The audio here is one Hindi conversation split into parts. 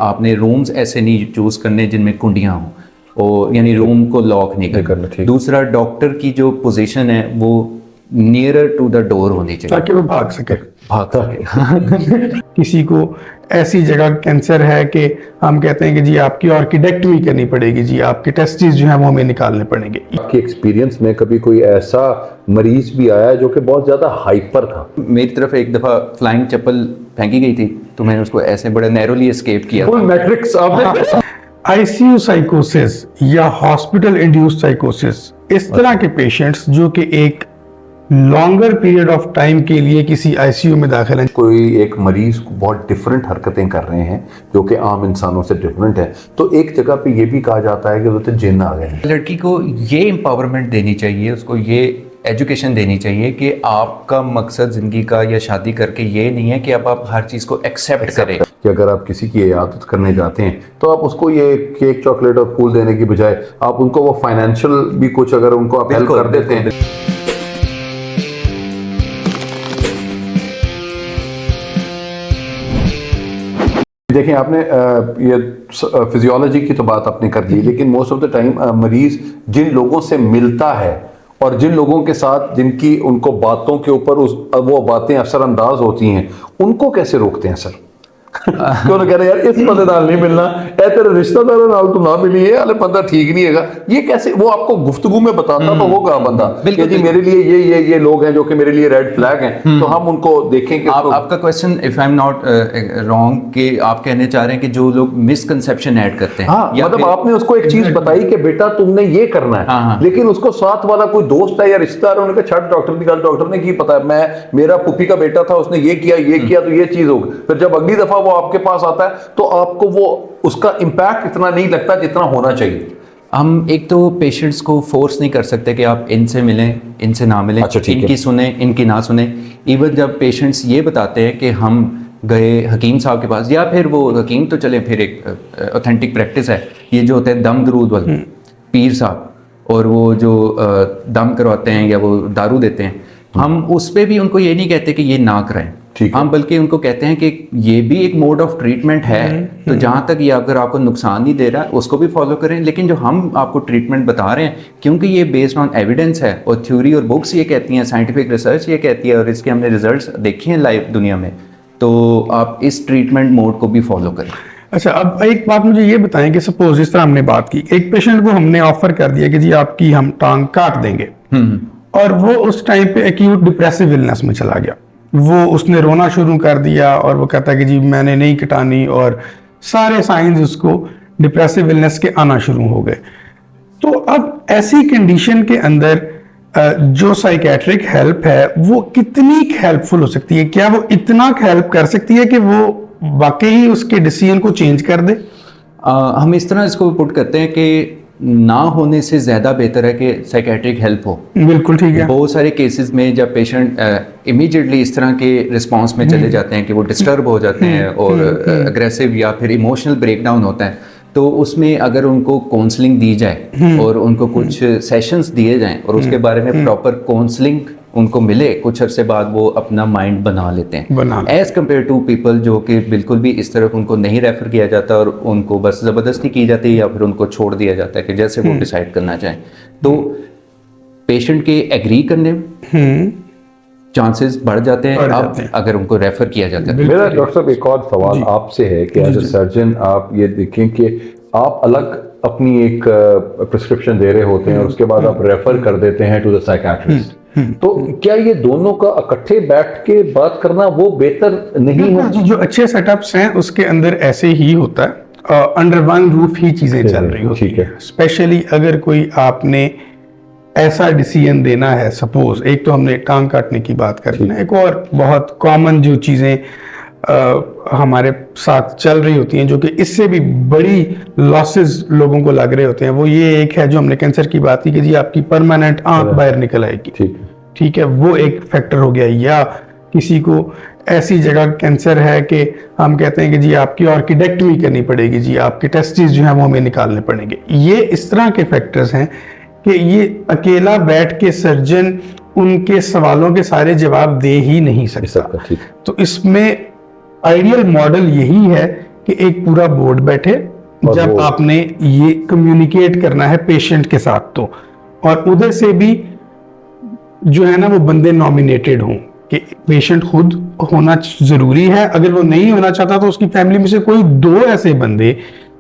आपने रूम्स ऐसे नहीं चूज करने जिनमें कुंडियां हों और यानी रूम को लॉक नहीं करना। दूसरा, डॉक्टर की जो पोजीशन है वो नियरर टू द डोर होनी चाहिए ताकि वो भाग सके किसी को ऐसी जगह कैंसर है कि हम कहते हैं कि जी आपकी ऑर्किडेक्टमी करनी पड़ेगी, जी आपके टेस्टिस जो है वो हमें निकालने पड़ेंगे। आपके एक्सपीरियंस में कभी कोई ऐसा मरीज भी आया है जो कि बहुत ज्यादा हाइपर था? मेरी तरफ एक दफा फ्लाइंग चप्पल फेंकी गई थी तो मैंने उसको ऐसे बड़े नैरोली एस्केप किया। फुल मैट्रिक्स आपने। आईसीयू साइकोसिस या हॉस्पिटल इंड्यूस्ड साइकोसिस, इस तरह के पेशेंट्स जो कि एक लॉन्गर पीरियड ऑफ टाइम के लिए किसी आईसीयू में दाखिल हैं। कोई एक मरीज को बहुत डिफरेंट हरकतें कर रहे हैं जो कि आम इंसानों से डिफरेंट है, तो एक जगह पे ये भी कहा जाता है कि वो तो जिन्न आ गए हैं। लड़की को ये एम्पावरमेंट देनी चाहिए, उसको ये एजुकेशन देनी चाहिए कि आपका मकसद ज़िंदगी का या शादी करके ये नहीं है कि अब आप हर चीज़ को एक्सेप्ट करें। कि अगर आप किसी की इयादत करने जाते हैं तो आप उसको ये केक चॉकलेट और फूल देने की बजाय आप उनको वो फाइनेंशियल भी कुछ अगर उनको आप हेल्प कर देते हैं। देखिए आपने ये फिजियोलॉजी की तो बात आपने कर दी, लेकिन मोस्ट ऑफ द टाइम मरीज जिन लोगों से मिलता है और जिन लोगों के साथ जिनकी उनको बातों के ऊपर वो बातें असरअंदाज होती हैं, उनको कैसे रोकते हैं सर? क्यों कह रहे यार इस बंदे नाल नहीं मिलना, ए तेरे रिश्तेदारों नाल तू ना मिली है, अरे बंदा ठीक नहीं है। ये कैसे वो आपको गुफ्तगू में बताता तो होगा बंदा कि जी मेरे लिए ये लोग हैं जो कि मेरे लिए रेड फ्लैग हैं, तो हम उनको देखें कि आपका question if I am not wrong कि आप कहने चाह रहे हैं कि जो लोग मिसकंसेप्शन ऐड करते हैं। हाँ, मतलब आपने उसको एक चीज बताई कि बेटा तुमने ये करना है। हाँ। लेकिन उसको साथ वाला कोई दोस्त है या रिश्तेदार, उन्होंने कहा छठ डॉक्टर की गल, डॉक्टर ने की पता है, मेरा पुप्पी का बेटा था उसने ये किया तो ये चीज होगी। फिर जब अगली दफा वो आपके पास आता है तो आपको वो उसका इम्पैक्ट इतना नहीं लगता जितना होना चाहिए। हम एक तो पेशेंट्स को फोर्स नहीं कर सकते कि आप इनसे मिलें इनसे ना मिलें। अच्छा, इनकी सुने इनकी ना सुने। इवन जब पेशेंट्स ये बताते हैं कि हम गए हकीम साहब के पास, या फिर वो हकीम तो चले फिर एक ऑथेंटिक प्रैक्टिस है ये जो होते हैं दम दरूद वाले पीर साहब, और वो जो दम करवाते हैं या वो दारू देते हैं, हम उस पर भी उनको ये नहीं कहते कि ये ना कराएं, हम बल्कि उनको कहते हैं कि ये भी एक मोड ऑफ ट्रीटमेंट है। तो जहाँ तक ये अगर आपको नुकसान नहीं दे रहा उसको भी फॉलो करें, लेकिन जो हम आपको ट्रीटमेंट बता रहे हैं क्योंकि ये बेस्ड ऑन एविडेंस है और थ्योरी और बुक्स ये कहती हैं, साइंटिफिक रिसर्च ये कहती है और इसके हमने रिजल्ट्स देखे हैं लाइव दुनिया में, तो आप इस ट्रीटमेंट मोड को भी फॉलो करें। अच्छा, अब एक बात मुझे ये बताएं कि सपोज इस तरह हमने बात की, एक पेशेंट को हमने ऑफर कर दिया कि जी आपकी हम टांग काट देंगे, और वो उस टाइम पे एक्यूट डिप्रेसिव इलनेस में चला गया, वो उसने रोना शुरू कर दिया और वो कहता है कि जी मैंने नहीं कटानी, और सारे साइंस उसको डिप्रेसिव इलनेस के आना शुरू हो गए। तो अब ऐसी कंडीशन के अंदर जो साइकेट्रिक हेल्प है वो कितनी हेल्पफुल हो सकती है? क्या वो इतना हेल्प कर सकती है कि वो वाकई उसके डिसीजन को चेंज कर दे? हम इस तरह इसको पुट करते हैं कि ना होने से ज़्यादा बेहतर है कि साइकेट्रिक हेल्प हो। बिल्कुल ठीक है। बहुत सारे केसेस में जब पेशेंट इमीडिएटली इस तरह के रिस्पांस में चले जाते हैं कि वो डिस्टर्ब हो जाते हैं और अग्रेसिव या फिर इमोशनल ब्रेकडाउन होता है, तो उसमें अगर उनको काउंसलिंग दी जाए और उनको कुछ सेशंस दिए जाएं और उसके बारे में प्रॉपर काउंसलिंग उनको मिले, कुछ अरसे बाद वो अपना माइंड बना लेते हैं, एज कम्पेयर टू पीपल जो कि बिल्कुल भी इस तरफ उनको नहीं रेफर किया जाता और उनको बस ज़बरदस्ती की जाती है या फिर उनको छोड़ दिया जाता है कि जैसे वो डिसाइड करना चाहें। तो पेशेंट के एग्री करने चांसेस बढ़ जाते हैं अब अगर उनको रेफर किया जाता है। मेरा डॉक्टर साहब एक और सवाल आपसे है कि एज ए सर्जन आप ये देखें कि आप अलग अपनी एक प्रिस्क्रिप्शन दे रहे होते हैं और उसके बाद आप रेफर कर देते हैं टू द साइकियाट्रिस्ट, तो क्या ये दोनों का इकट्ठे बैठ के बात करना वो बेहतर नहीं है? जो अच्छे सेटअप्स हैं उसके अंदर ऐसे ही होता है, अंडर वन रूफ ही चीजें चल रही होती है। स्पेशली अगर कोई आपने ऐसा डिसीजन देना है, सपोज एक तो हमने टांग काटने की बात कर ली ना, एक और बहुत कॉमन जो चीजें हमारे साथ चल रही होती हैं जो कि इससे भी बड़ी लॉसेस लोगों को लग रहे होते हैं, वो ये एक है जो हमने कैंसर की बात की कि जी आपकी परमानेंट आंख बाहर निकल आएगी। ठीक है, वो एक फैक्टर हो गया। या किसी को ऐसी जगह कैंसर है कि हम कहते हैं कि जी आपकी ऑर्किडेक्टमी करनी पड़ेगी, जी आपके टेस्टिस जो है वो हमें निकालने पड़ेंगे। ये इस तरह के फैक्टर्स हैं कि ये अकेला बैठ के सर्जन उनके सवालों के सारे जवाब दे ही नहीं सकता। तो इसमें आइडियल मॉडल यही है कि एक पूरा बोर्ड बैठे जब आपने ये कम्युनिकेट करना है पेशेंट के साथ, तो और उधर से भी जो है ना वो बंदे नॉमिनेटेड हों कि पेशेंट खुद होना जरूरी है, अगर वो नहीं होना चाहता तो उसकी फैमिली में से कोई 2 ऐसे बंदे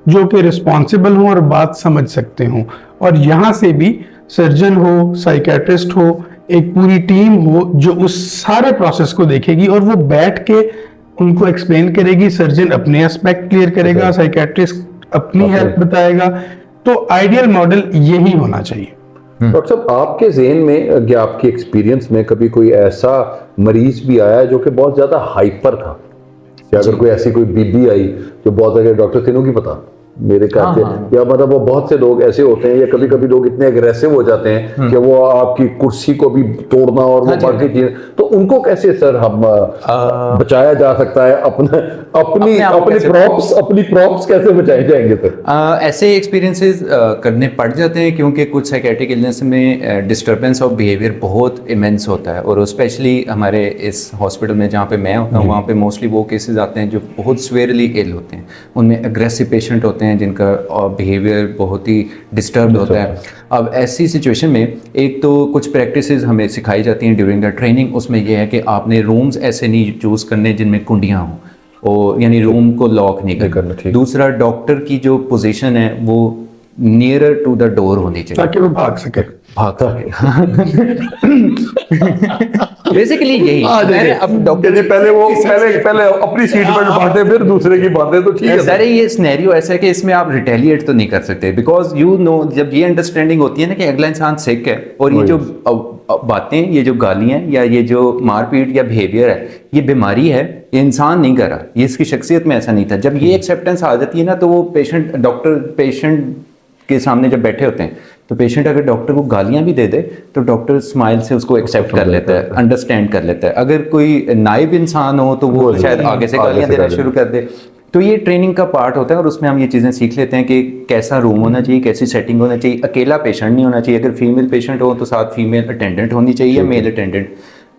जो कि रिस्पॉन्सिबल हों और बात समझ सकते हों, और यहाँ से भी सर्जन हो, साइकेट्रिस्ट हो, एक पूरी टीम हो जो उस सारे प्रोसेस को देखेगी और वो बैठ के उनको एक्सप्लेन करेगी। सर्जन अपने एस्पेक्ट क्लियर करेगा, साइकेट्रिस्ट अपनी हेल्प बताएगा। तो आइडियल मॉडल यही होना चाहिए। डॉक्टर साहब, आपके ज़हन में या आपके एक्सपीरियंस में कभी कोई ऐसा मरीज भी आया जो कि बहुत ज्यादा हाइपर था, या अगर कोई ऐसी कोई बीबी आई जो बहुत सारे डॉक्टर तीनों की पता मेरे कहते या मतलब वो बहुत से लोग ऐसे होते हैं, या कभी कभी लोग इतने अग्रेसिव हो जाते हैं कि वो आपकी कुर्सी को भी तोड़ना और वो बाकी चीजें, तो उनको कैसे सर हम बचाया जा सकता है? अपनी प्रॉप्स कैसे बचाए जाएंगे सर? ऐसे एक्सपीरियंसेस करने पड़ जाते हैं क्योंकि कुछ साइकेट्रिक इलनेस में डिस्टर्बेंस ऑफ बिहेवियर बहुत इमेंस होता है, और स्पेशली हमारे इस हॉस्पिटल में जहाँ पे मैं होता हूँ वहाँ पे मोस्टली वो केसेस आते हैं जो बहुत स्वेयरली इल होते हैं, उनमें एग्रेसिव पेशेंट होते हैं जिनका बिहेवियर बहुत ही डिस्टर्ब होता है। अब ऐसी सिचुएशन में एक तो कुछ प्रैक्टिसेस हमें सिखाई जाती हैं ड्यूरिंग द ट्रेनिंग, उसमें यह है कि आपने रूम्स ऐसे नहीं चूज़ करने जिनमें कुंडियाँ हों, और यानी रूम को लॉक नहीं करना। दूसरा, डॉक्टर की जो पोजीशन है वो नियरर टू द डोर होनी चाहिए ताकि वो भाग सके। बेसिकली यही अब डॉक्टर पहले अपनी सीट पर बांधे फिर दूसरे की बांधे, तो ठीक है सर। ये सिनेरियो ऐसा है कि इसमें आप रिटेलिएट तो नहीं कर सकते, बिकॉज यू नो जब ये अंडरस्टैंडिंग होती है ना कि अगला इंसान सिक है, और ये जो बातें, ये जो गालियां या ये जो मारपीट या बिहेवियर है, ये बीमारी है, ये इंसान नहीं कर रहा, ये इसकी शख्सियत में ऐसा नहीं था। जब ये एक्सेप्टेंस आ जाती है ना, तो वो पेशेंट डॉक्टर पेशेंट के सामने जब बैठे होते हैं, तो पेशेंट अगर डॉक्टर को गालियां भी दे दे तो डॉक्टर स्माइल से उसको एक्सेप्ट कर लेता है, अंडरस्टैंड कर लेता है। अगर कोई नाइव इंसान हो तो वो शायद आगे से गालियां देना शुरू कर दे। तो ये ट्रेनिंग का पार्ट होता है, और उसमें हम ये चीज़ें सीख लेते हैं कि कैसा रूम होना चाहिए, कैसी सेटिंग होना चाहिए, अकेला पेशेंट नहीं होना चाहिए। अगर फीमेल पेशेंट हो तो साथ फीमेल अटेंडेंट होनी चाहिए, मेल अटेंडेंट,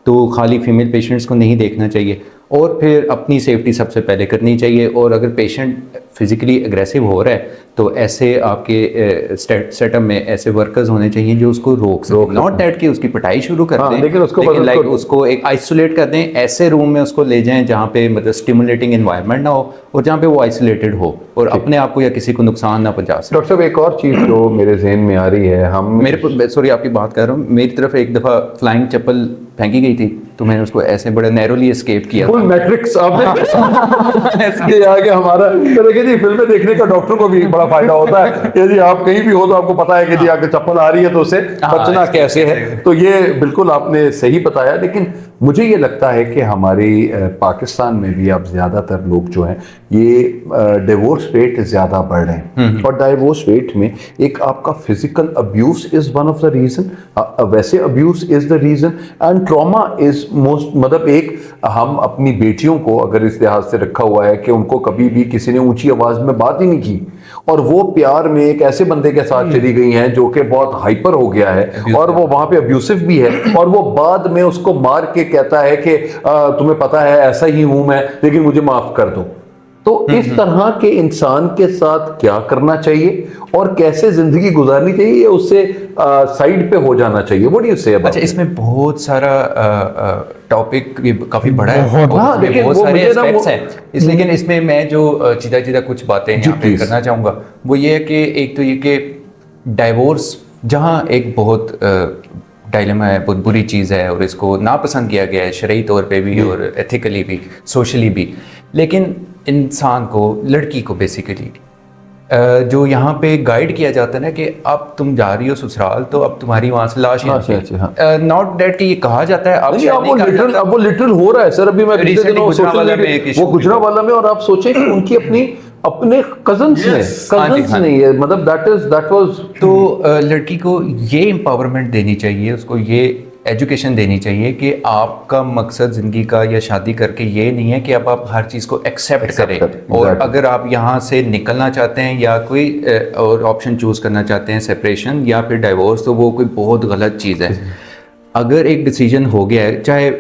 तो खाली फीमेल पेशेंट्स को नहीं देखना चाहिए। और फिर अपनी सेफ्टी सबसे पहले करनी चाहिए, और अगर पेशेंट फिजिकली एग्रेसिव हो रहा है तो ऐसे आपके सेटअप में ऐसे वर्कर्स होने चाहिए जो उसको रोक सकें, नॉट दैट कि उसकी पिटाई शुरू कर दें, लेकिन उसको एक आइसोलेट कर दें, ऐसे रूम में उसको ले जाएं जहाँ पे मतलब स्टिमुलेटिंग एनवायरनमेंट ना हो और जहाँ पे वो आइसोलेटेड हो और अपने आप को या किसी को नुकसान ना पहुंचा सके। डॉक्टर साहब, एक और चीज़ जो मेरे जहन में आ रही है, हम सॉरी आपकी बात कर रहा हूँ, मेरी तरफ एक दफ़ा फ्लाइंग चप्पल फेंकी गई थी, तो मैंने उसको ऐसे बड़े नैरोली एस्केप किया। फुल मैट्रिक्स आपने आगे हमारा तो देखिए जी, फिल्में देखने का डॉक्टर को भी बड़ा फायदा होता है। यदि आप कहीं भी हो तो आपको पता है कि जी आगे चप्पल आ रही है तो उससे बचना कैसे है। तो ये बिल्कुल आपने सही बताया। लेकिन मुझे ये लगता है कि हमारी पाकिस्तान में भी अब ज्यादातर लोग जो हैं ये डिवोर्स रेट ज्यादा बढ़ रहे हैं, और डिवोर्स रेट में एक आपका physical abuse is one of the reason, वैसे abuse is the reason, and trauma is most, मतलब एक हम अपनी बेटियों को अगर इस लिहाज से रखा हुआ है कि उनको कभी भी किसी ने ऊंची आवाज में बात ही नहीं की, और वो प्यार में एक ऐसे बंदे के साथ चली गई हैं जो कि बहुत हाइपर हो गया है और वो वहां पे अब्यूसिव भी है, और वो बाद में उसको मार के कहता है कि तुम्हें पता है ऐसा ही हूं मैं, लेकिन मुझे माफ कर दो। तो इस तरह के इंसान के साथ क्या करना चाहिए और कैसे जिंदगी गुजारनी चाहिए, या उससे साइड पे हो जाना चाहिए? What do you say about? अच्छा, इसमें बहुत सारा टॉपिक काफी बड़ा है, देखिए, बहुत सारे एस्पेक्ट्स हैं, इसलिए लेकिन इसमें मैं जो सीधा कुछ बातें यहाँ पे करना चाहूँगा वो ये है कि एक तो ये कि डाइवोर्स जहाँ एक बहुत डायलेमा है, बहुत बुरी चीज़ है और इसको नापसंद किया गया है शरई तौर पे भी और एथिकली भी, सोशली भी, लेकिन इंसान को, लड़की को बेसिकली जो यहाँ पे गाइड किया जाता है ना कि अब तुम जा रही हो ससुराल तो अब तुम्हारी वहाँ से लाश नॉट डेट कि ये कहा जाता है, अब वो लिटरल हो रहा है सर। अभी मैं वो गुजरांवाला में, और आप सोचें कि उनकी अपने कजन्स नहीं है, मतलब दैट वाज। तो लड़की को ये एम्पावरमेंट देनी चाहिए, उसको ये एजुकेशन देनी चाहिए कि आपका मकसद ज़िंदगी का या शादी करके ये नहीं है कि अब आप हर चीज़ को एक्सेप्ट करें, और अगर आप यहाँ से निकलना चाहते हैं या कोई और ऑप्शन चूज़ करना चाहते हैं, सेपरेशन या फिर डाइवोर्स, तो वो कोई बहुत गलत चीज़ है। अगर एक डिसीजन हो गया है, चाहे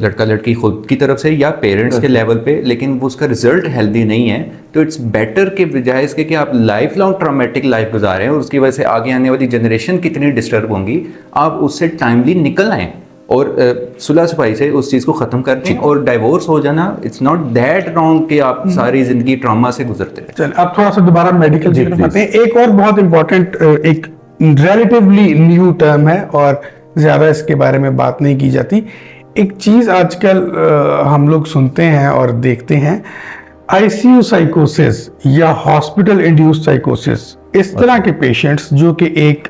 लड़का लड़की खुद की तरफ से या पेरेंट्स के लेवल पे, लेकिन वो उसका रिजल्ट हेल्दी नहीं है, तो इट्स बेटर के बजाय इसके कि आप लाइफ लॉन्ग ट्रॉमेटिक लाइफ गुजारें और उसकी वजह से आगे आने वाली जनरेशन कितनी डिस्टर्ब होंगी, आप उससे टाइमली निकल आएँ और सुलह सफाई से उस चीज़ को ख़त्म कर दें। और डाइवोर्स हो जाना, इट्स नॉट दैट रॉन्ग कि आप सारी ज़िंदगी ट्रॉमा से गुजरते रहे। चल अब थोड़ा सा दोबारा मेडिकल की तरफ आते हैं। एक और बहुत इंपॉर्टेंट, एक रिलेटिवली न्यू टर्म है और ज़्यादा इसके बारे में बात नहीं की जाती। एक चीज़ आजकल हम लोग सुनते हैं और देखते हैं, आईसीयू साइकोसिस या हॉस्पिटल इंड्यूस्ड साइकोसिस। इस तरह के पेशेंट्स जो कि एक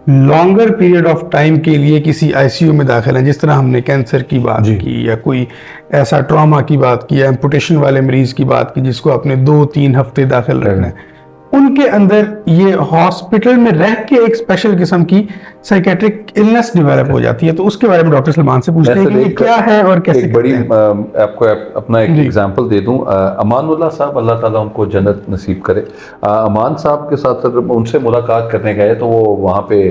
लॉन्गर पीरियड ऑफ टाइम के लिए किसी आईसीयू में दाखिल हैं, जिस तरह हमने कैंसर की बात की या कोई ऐसा ट्रॉमा की बात की या एम्पुटेशन वाले मरीज की बात की जिसको आपने 2-3 हफ्ते दाखिल रखना है, उनके अंदर ये हॉस्पिटल में रह के एक स्पेशल किस्म की साइकेट्रिक इलनेस डेवलप हो जाती है। तो उसके बारे में डॉक्टर सलमान से पूछते हैं कि ये क्या है और कैसे एक बड़ी आपको अपना एक एग्जांपल दे दूं। अमानुल्लाह साहब, अल्लाह ताला उनको जन्नत नसीब करे, अमान साहब के साथ उनसे मुलाकात करने गए तो वो वहाँ पे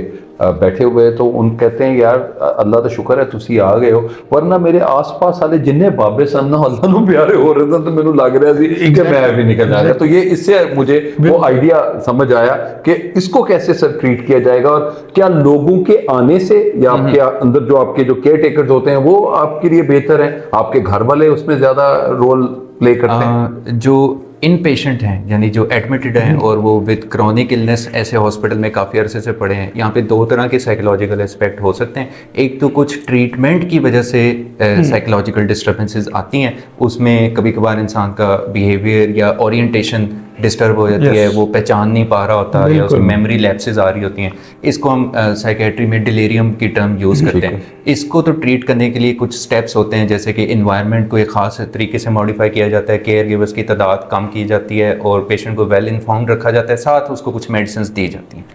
बैठे हुए, तो उन कहते हैं यार अल्लाह का शुक्र है तुसी आ गए हो, वरना मेरे आस-पास वाले जिन्ने बाबे सन ना अल्लाह नू प्यारे हो रहे थे तो मैनू लग रहा सी कि मैं भी निकल जाएगा। तो ये इससे मुझे वो आइडिया समझ आया कि इसको कैसे सर ट्रीट किया जाएगा और क्या लोगों के आने से या आपके अंदर जो आपके जो केयर टेकर्स होते हैं वो आपके लिए बेहतर है, आपके घर वाले उसमें ज्यादा रोल प्ले करते हैं? जो इन पेशेंट हैं, यानी जो एडमिटेड हैं और वो विद क्रॉनिक इलनेस ऐसे हॉस्पिटल में काफ़ी अरसे से पड़े हैं, यहाँ पे 2 तरह के साइकोलॉजिकल एस्पेक्ट हो सकते हैं। एक तो कुछ ट्रीटमेंट की वजह से साइकोलॉजिकल डिस्टर्बेंसेस आती हैं, उसमें कभी कभार इंसान का बिहेवियर या ओरिएंटेशन डिस्टर्ब हो जाती है, वो पहचान नहीं पा रहा होता या उसमें मेमोरी लैप्सेस आ रही होती हैं। इसको हम साइकेट्री में डिलीरियम की टर्म यूज़ करते हैं। इसको तो ट्रीट करने के लिए कुछ स्टेप्स होते हैं, जैसे कि इन्वायरमेंट को एक ख़ास तरीके से मॉडिफाई किया जाता है, केयर गिवर्स की तादाद कम की जाती है और पेशेंट को वेल इन्फॉर्म्ड रखा जाता है, साथ उसको कुछ मेडिसिन दी जाती हैं।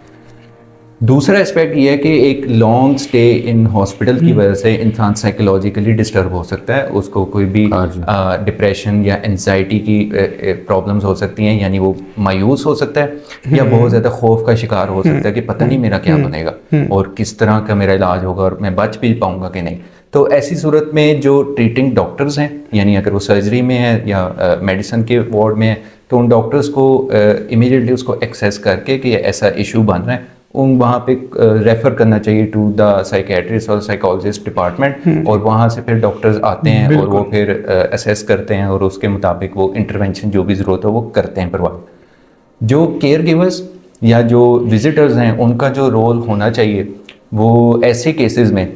दूसरा एस्पेक्ट ये है कि एक लॉन्ग स्टे इन हॉस्पिटल की वजह से इंसान साइकोलॉजिकली डिस्टर्ब हो सकता है, उसको कोई भी डिप्रेशन या एंजाइटी की प्रॉब्लम्स हो सकती हैं, यानी वो मायूस हो सकता है या बहुत ज़्यादा खौफ का शिकार हो सकता है कि पता नहीं मेरा क्या बनेगा और किस तरह का मेरा इलाज होगा और मैं बच भी पाऊंगा कि नहीं। तो ऐसी सूरत में जो ट्रीटिंग डॉक्टर्स हैं, यानी अगर वो सर्जरी में है या मेडिसिन के वार्ड में है, तो उन डॉक्टर्स को इमीडिएटली उसको एक्सेस करके कि ऐसा इशू बन रहा है, उन वहाँ पे रेफ़र करना चाहिए टू द साइकेट्रिस्ट और साइकोलॉजिस्ट डिपार्टमेंट, और वहाँ से फिर डॉक्टर्स आते हैं और वो फिर असेस करते हैं और उसके मुताबिक वो इंटरवेंशन जो भी ज़रूरत हो वो करते हैं प्रोवाइड। जो केयर गिवर्स या जो विजिटर्स हैं उनका जो रोल होना चाहिए वो ऐसे केसेस में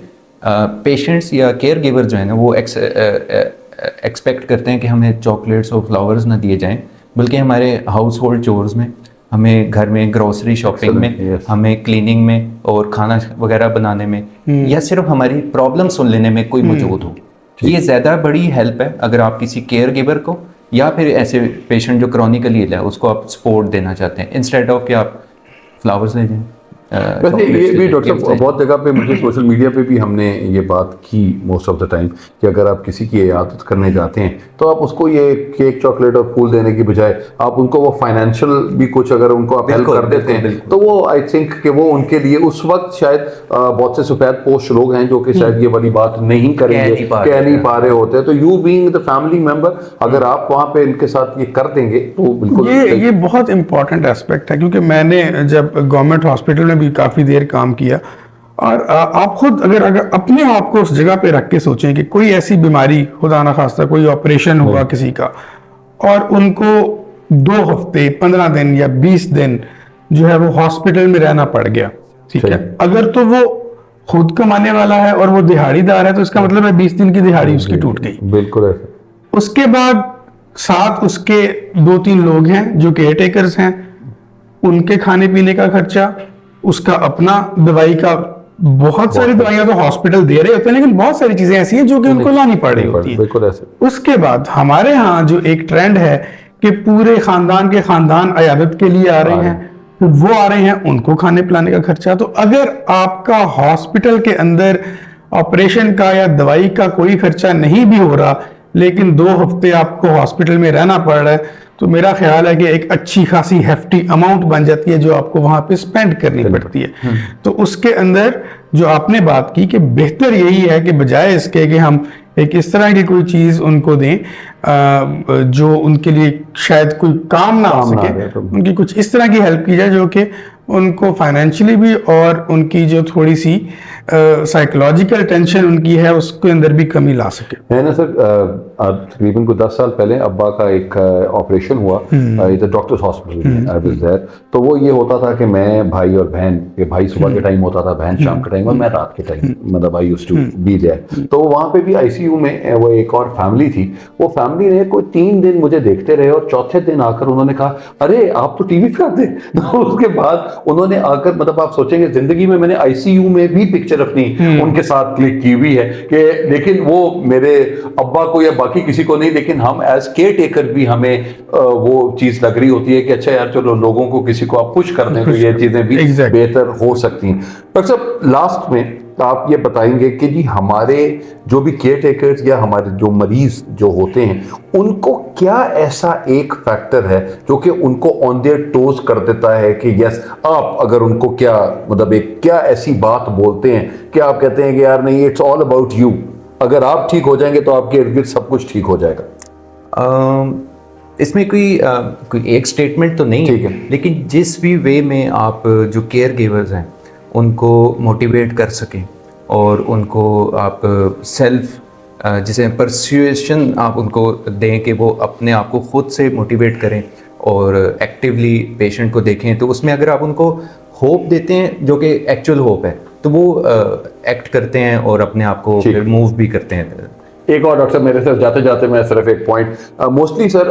पेशेंट्स या केयर गिवर जो है ना वो एक्सपेक्ट करते हैं कि हमें चॉकलेट्स और फ्लावर्स ना दिए जाएँ, बल्कि हमारे हाउस होल्ड चोर्स में, हमें घर में ग्रोसरी शॉपिंग में, हमें क्लीनिंग में और खाना वगैरह बनाने में या सिर्फ हमारी प्रॉब्लम सुन लेने में कोई मौजूद हो। ये ज़्यादा बड़ी हेल्प है अगर आप किसी केयर गिवर को या फिर ऐसे पेशेंट जो क्रॉनिकली है उसको आप सपोर्ट देना चाहते हैं, इंस्टेड ऑफ कि आप फ्लावर्स ले जाएं। वैसे ये भी डॉक्टर साहब बहुत जगह पे मुझे सोशल मीडिया पे भी हमने ये बात की मोस्ट ऑफ द टाइम कि अगर आप किसी की इयादत करने जाते हैं तो आप उसको ये केक चॉकलेट और फूल देने की बजाय आप उनको वो फाइनेंशियल भी कुछ अगर उनको आप हेल्प कर देते हैं तो वो आई थिंक कि वो उनके लिए उस वक्त शायद बहुत से सफेद पोश लोग हैं जो कि शायद ये वाली बात नहीं करेंगे, कह नहीं पा रहे होते, तो you being the family member अगर आप वहाँ पे इनके साथ ये कर देंगे तो बिल्कुल ये बहुत इंपॉर्टेंट एस्पेक्ट है, क्योंकि मैंने जब गवर्नमेंट हॉस्पिटल में भी काफी देर काम किया और आप खुद अगर अपने आप को उस जगह पे रख के सोचें कि कोई ऐसी बीमारी खुदा ना खास्ता कोई ऑपरेशन हुआ किसी का और उनको 2 हफ्ते 15 दिन या 20 दिन जो है वो हॉस्पिटल में रहना पड़ गया, ठीक है, अगर तो वो खुद कमाने वाला है और वो दिहाड़ीदार है तो इसका मतलब है 20 दिन की दिहाड़ी उसकी टूट गई। बिल्कुल ऐसा। उसके बाद साथ उसके 2-3 लोग हैं जो केयर टेकर्स हैं, उनके खाने पीने का खर्चा, उसका अपना दवाई का, बहुत सारी दवाइयां तो हॉस्पिटल दे रहे होते हैं लेकिन बहुत सारी चीजें ऐसी हैं जो कि उनको लानी पड़ रही होती है। उसके बाद हमारे यहाँ जो एक ट्रेंड है कि पूरे खानदान के खानदान अयादत के लिए आ रहे हैं, तो वो आ रहे हैं, उनको खाने पिलाने का खर्चा। तो अगर आपका हॉस्पिटल के अंदर ऑपरेशन का या दवाई का कोई खर्चा नहीं भी हो रहा लेकिन 2 हफ्ते आपको हॉस्पिटल में रहना पड़ रहा है, तो मेरा ख्याल है कि एक अच्छी खासी हेफ्टी अमाउंट बन जाती है जो आपको वहां पे स्पेंड करनी पड़ती है। तो उसके अंदर जो आपने बात की कि बेहतर यही है कि बजाय इसके कि हम एक इस तरह की कोई चीज उनको दें जो उनके लिए शायद कोई काम ना आ सके, उनकी कुछ इस तरह की हेल्प की जाए जो कि उनको फाइनेंशियली भी और उनकी जो थोड़ी सी साइकोलॉजिकल टेंशन उनकी है उसके अंदर भी कमी ला सके। है ना सर, तकरीबन को 10 साल पहले अब्बा का एक ऑपरेशन हुआ इधर डॉक्टर्स हॉस्पिटल में, आई वाज देयर। तो वो ये होता था कि मैं, भाई और बहन, कि भाई सुबह के टाइम होता था, बहन शाम के टाइम और मैं रात के टाइम, मतलब I used to be there. तो वहाँ पे भी आईसीयू में वो एक और फैमिली थी, वो फैमिली ने कोई 3 दिन मुझे देखते रहे और चौथे दिन आकर उन्होंने कहा अरे आप तो टीवी पे आते। तो उसके बाद उन्होंने आकर, मतलब आप सोचेंगे जिंदगी में मैंने आईसीयू में भी पिक्चर अपनी उनके साथ क्लिक की हुई है कि, लेकिन वो मेरे अब्बा को या बाकी किसी को नहीं, लेकिन हम एज केयर टेकर भी हमें वो चीज लग रही होती है कि अच्छा यार चलो लोगों को, किसी को आप पुश कर दें तो ये चीजें भी बेहतर हो सकती हैं। डॉक्टर साहब, लास्ट में आप ये बताएंगे कि जी हमारे जो भी केयर टेकर्स या हमारे जो मरीज जो होते हैं उनको क्या ऐसा एक फैक्टर है जो कि उनको ऑन देयर टोज कर देता है कि यस, आप अगर उनको क्या, मतलब एक क्या ऐसी बात बोलते हैं कि आप कहते हैं कि यार नहीं, इट्स ऑल अबाउट यू, अगर आप ठीक हो जाएंगे तो आपके इर्द गिर्द सब कुछ ठीक हो जाएगा? इसमें कोई एक स्टेटमेंट तो नहीं है, लेकिन जिस भी वे में आप जो केयर गिवर्स हैं उनको मोटिवेट कर सकें और उनको आप सेल्फ जिसे परसुएशन आप उनको दें कि वो अपने आप को खुद से मोटिवेट करें और एक्टिवली पेशेंट को देखें, तो उसमें अगर आप उनको होप देते हैं जो कि एक्चुअल होप है तो वो एक्ट करते हैं और अपने आप को फिर मूव भी करते हैं। एक और डॉक्टर, मेरे साथ जाते जाते मैं सिर्फ एक पॉइंट, मोस्टली सर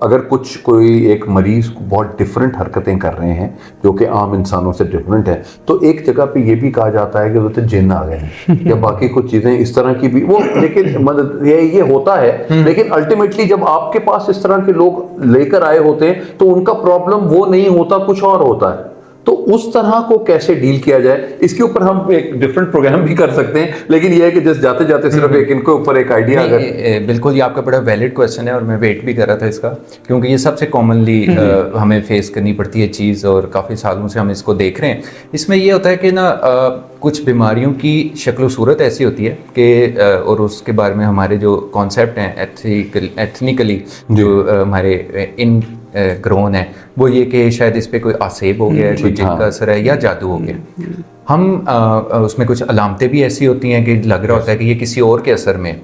अगर कोई एक मरीज को बहुत डिफरेंट हरकतें कर रहे हैं जो कि आम इंसानों से डिफरेंट है, तो एक जगह पे ये भी कहा जाता है कि वो तो जिन्न आ गए हैं या बाकी कुछ चीजें इस तरह की भी वो, लेकिन मतलब ये होता है, लेकिन अल्टीमेटली जब आपके पास इस तरह के लोग लेकर आए होते हैं तो उनका प्रॉब्लम वो नहीं होता, कुछ और होता है। तो उस तरह को कैसे डील किया जाए, इसके ऊपर हम एक डिफरेंट प्रोग्राम भी कर सकते हैं, लेकिन ये है कि जस्ट जाते जाते सिर्फ एक इनके ऊपर एक आइडिया। अगर बिल्कुल, ये आपका बड़ा वैलिड क्वेश्चन है और मैं वेट भी कर रहा था इसका, क्योंकि ये सबसे कॉमनली हमें फेस करनी पड़ती है चीज़ और काफ़ी सालों से हम इसको देख रहे हैं। इसमें ये होता है कि ना कुछ बीमारियों की शक्ल सूरत ऐसी होती है कि और उसके बारे में हमारे जो कॉन्सेप्ट हैं एथनिकली जो हमारे इन ग्रोन है वो ये कि शायद इस पे कोई आसेब हो गया है, कोई जिन का असर है या जादू हो गया। हम उसमें कुछ अलामतें भी ऐसी होती हैं कि लग रहा होता है कि ये किसी और के असर में,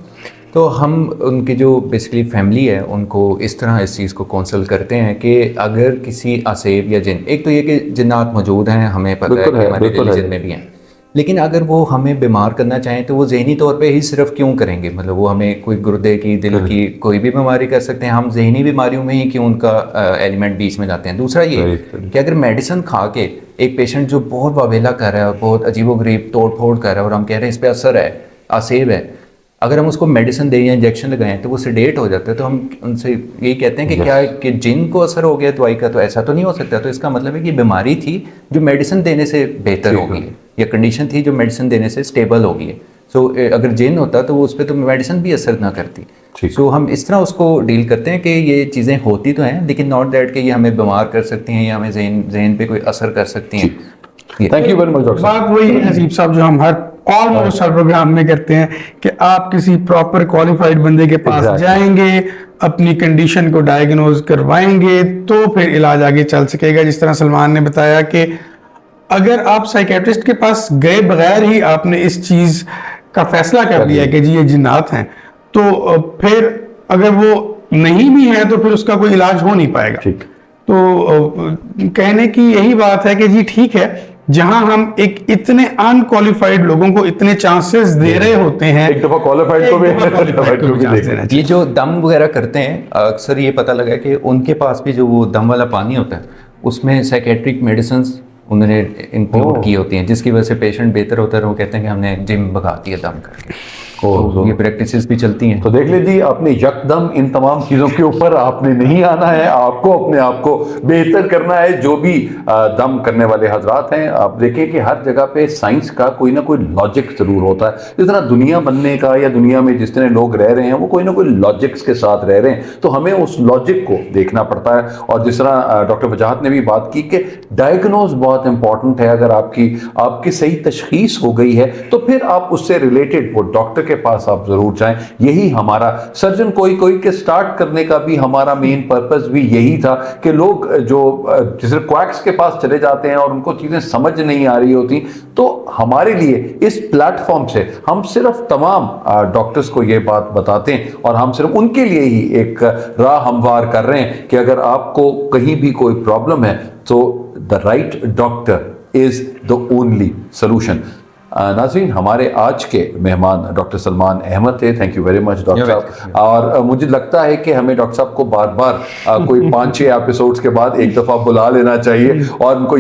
तो हम उनकी जो बेसिकली फैमिली है उनको इस तरह इस चीज़ को काउंसल करते हैं कि अगर किसी आसेब या जिन, एक तो ये कि जिन्नात मौजूद हैं, हमें पता है कि हमारे रिलीजन में भी हैं, लेकिन अगर वो हमें बीमार करना चाहें तो वो ज़हनी तौर पे ही सिर्फ क्यों करेंगे, मतलब वो हमें कोई गुर्दे की, दिल की कोई भी बीमारी कर सकते हैं, हम ज़हनी बीमारियों में ही क्यों उनका एलिमेंट बीच में लाते हैं। दूसरा ये कि अगर मेडिसिन खा के एक पेशेंट जो बहुत वावेला कर रहा है और बहुत अजीबोगरीब तोड़ फोड़ कर रहा है और हम कह रहे हैं इस पर असर है, आसेब है, अगर हम उसको मेडिसिन दें या इंजेक्शन लगाएं तो वो सेडेट हो जाता है, तो हम उनसे यही कहते हैं कि क्या कि जिन को असर हो गया दवाई का, तो ऐसा तो नहीं हो सकता। तो इसका मतलब है कि बीमारी थी जो मेडिसिन देने से बेहतर हो गई है या कंडीशन थी जो मेडिसिन देने से स्टेबल हो गई है। सो अगर जिन होता तो वो उस पर तो मेडिसिन भी असर ना करती। सो हम इस तरह उसको डील करते हैं कि ये चीज़ें होती तो हैं, लेकिन नॉट दैट कि ये हमें बीमार कर सकती हैं या हमें जहन पे कोई असर कर सकती हैं। Thank you very much doctor. बात वही है हसीब साहब जो हम हर ऑलमोस्ट हर प्रोग्राम में करते हैं कि आप किसी प्रॉपर क्वालिफाइड बंदे के पास जाएंगे, अपनी कंडीशन को डायग्नोज करवाएंगे तो फिर इलाज आगे चल सकेगा। जिस तरह सलमान ने बताया कि अगर आप साइकेट्रिस्ट के पास गए बगैर ही आपने इस चीज का फैसला कर लिया कि जी ये जिन्नात हैं, तो फिर अगर वो नहीं भी है तो फिर उसका कोई इलाज हो नहीं पाएगा। तो कहने की यही बात है कि जी ठीक है, जहां हम एक इतने अनक्वालिफाइड लोगों को इतने चांसेस दे रहे होते हैं, एक दफा क्वालिफाइड को भी ये जो दम वगैरह करते हैं, अक्सर ये पता लगा कि उनके पास भी जो वो दम वाला पानी होता है उसमें साइकेट्रिक मेडिसिन उन्होंने इंक्लूड की होती हैं, जिसकी वजह से पेशेंट बेहतर होता है। वो कहते हैं कि हमने जिम भगा दिया दम करके। तो ये प्रैक्टिसेस भी चलती हैं। तो देख लीजिए, आपने यकदम इन तमाम चीज़ों के ऊपर आपने नहीं आना है, आपको अपने आप को बेहतर करना है। जो भी दम करने वाले हजरात हैं, आप देखें कि हर जगह पे साइंस का कोई ना कोई लॉजिक जरूर होता है। जिस तरह दुनिया बनने का या दुनिया में जिस तरह लोग रह रहे हैं वो कोई ना कोई लॉजिक्स के साथ रह रहे हैं, तो हमें उस लॉजिक को देखना पड़ता है। और जिस तरह डॉक्टर वजाहत ने भी बात की कि डायग्नोज बहुत इंपॉर्टेंट है। अगर आपकी सही तशखीस हो गई है तो फिर आप उससे रिलेटेड वो डॉक्टर के पास आप जरूर जाएं। यही हमारा सर्जन कोई के स्टार्ट करने का भी हमारा मेन पर्पस भी यही था कि लोग जो जिस क्वैक्स के पास चले जाते हैं और उनको चीजें समझ नहीं आ रही होती, तो हमारे लिए इस प्लेटफॉर्म से हम सिर्फ तमाम डॉक्टर्स को ये बात बताते हैं और हम सिर्फ उनके लिए ही एक राह हमवार कर रहे हैं कि अगर आपको कहीं भी कोई प्रॉब्लम है तो the right doctor is the only solution. नाज़रीन, हमारे आज के मेहमान डॉक्टर सलमान अहमद थे। Thank you very much doctor साहब। और मुझे लगता है कि हमें डॉक्टर साहब को बार बार कोई 5-6 एपिसोड्स के बाद एक दफ़ा बुला लेना चाहिए और उनको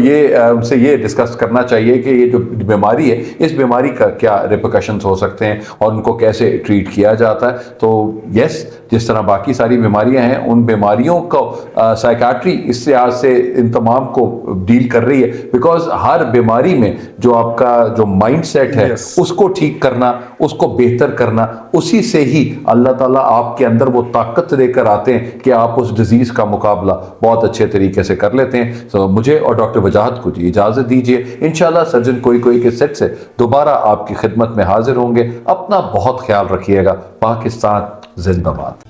उनसे ये डिस्कस करना चाहिए कि ये जो बीमारी है, इस बीमारी का क्या रिपरकशंस हो सकते हैं और उनको कैसे ट्रीट किया जाता है। तो यस, जिस तरह बाकी सारी बीमारियां हैं, उन बीमारियों को साइकाट्री इस लिहाज से इन तमाम को डील कर रही है, बिकॉज हर बीमारी में जो आपका जो माइंड सेट है उसको ठीक करना, उसको बेहतर करना, उसी से ही अल्लाह ताला आपके अंदर वो ताकत लेकर आते हैं कि आप उस डिजीज का मुकाबला बहुत अच्छे तरीके से कर लेते हैं। तो मुझे और डॉक्टर वजाहत को जी इजाजत दीजिए। इंशाल्लाह सर्जन कोई के सेट से दोबारा आपकी खिदमत में हाजिर होंगे। अपना बहुत ख्याल रखिएगा। पाकिस्तान जिंदाबाद।